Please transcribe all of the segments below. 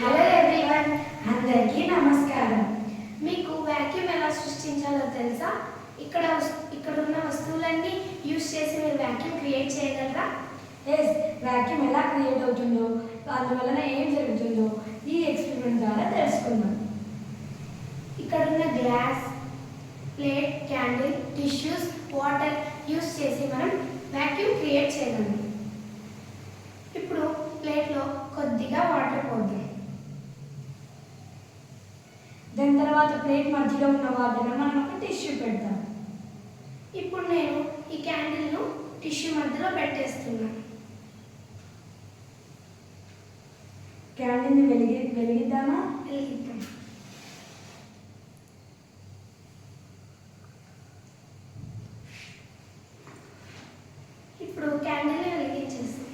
Hello everyone, అందరికీ నమస్కారం. మీకు వాక్యూమ్ ఎలా సృష్టించాలో తెలుసా? ఇక్కడ ఉన్న వస్తువులన్నీ యూజ్ చేసి మీరు వాక్యూమ్ క్రియేట్ చేయగలరా? ఎస్, వాక్యూమ్ ఎలా క్రియేట్ అవుతుందో, అందువలన ఏం జరుగుతుందో ఈ ఎక్స్పెరిమెంట్ ద్వారా తెలుసుకుందాం. ఇక్కడ ఉన్న glass, plate, candle, tissues, water use చేసి మనం వాక్యూమ్ క్రియేట్ చేయగలం. ఇప్పుడు ప్లేట్లో కొద్దిగా వాటర్ పోద్దాం. దాని తర్వాత ప్లేట్ మధ్యలో ఉన్న వాటిని మనం ఒక టిష్యూ పెడతాం. ఇప్పుడు నేను ఈ క్యాండిల్ను టిష్యూ మధ్యలో పెట్టేస్తున్నాను. క్యాండిల్ని వెలిగిద్దామా? వెలిగిద్దాం. ఇప్పుడు క్యాండిల్ని వెలిగించేస్తాం.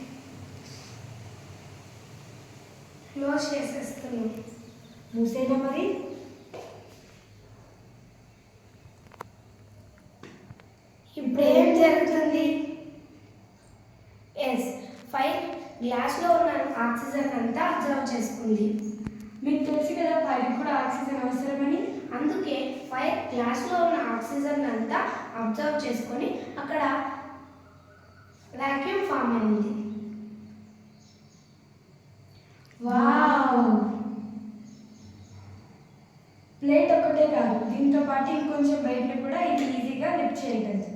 క్లోజ్ చేసేస్తున్నాం. మూసేనా మరి? ఇప్పుడు ఏం జరుగుతుంది? ఎస్, ఫైర్ గ్లాస్లో ఉన్న ఆక్సిజన్ అంతా అబ్జర్వ్ చేసుకుంది. మీకు తెలుసు కదా ఫైర్కి కూడా ఆక్సిజన్ అవసరమని. అందుకే ఫైర్ గ్లాస్లో ఉన్న ఆక్సిజన్ అంతా అబ్జర్వ్ చేసుకొని అక్కడ వాక్యూమ్ ఫామ్ అయింది. వావ్! ప్లేట్ ఒక్కటే కాదు, దీంతో పాటు ఇంకొంచెం బయటని కూడా ఇది ఈజీగా లిఫ్ట్ చేయగలదు.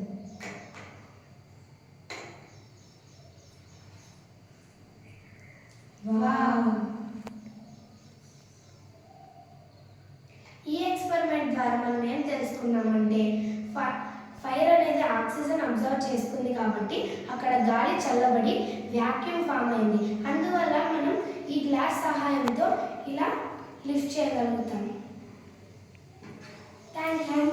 వావ్! ఈ ఎక్స్పెరిమెంట్ ద్వారా మనం ఏం తెలుసుకున్నామంటే ఫైర్ అనేది ఆక్సిజన్ అబ్జర్వ్ చేసుకుంది కాబట్టి అక్కడ గాలి చల్లబడి వాక్యూమ్ ఫామ్ అయింది. అందువల్ల మనం ఈ గ్లాస్ సహాయంతో ఇలా లిఫ్ట్ చేయగలుగుతాం. Thank you.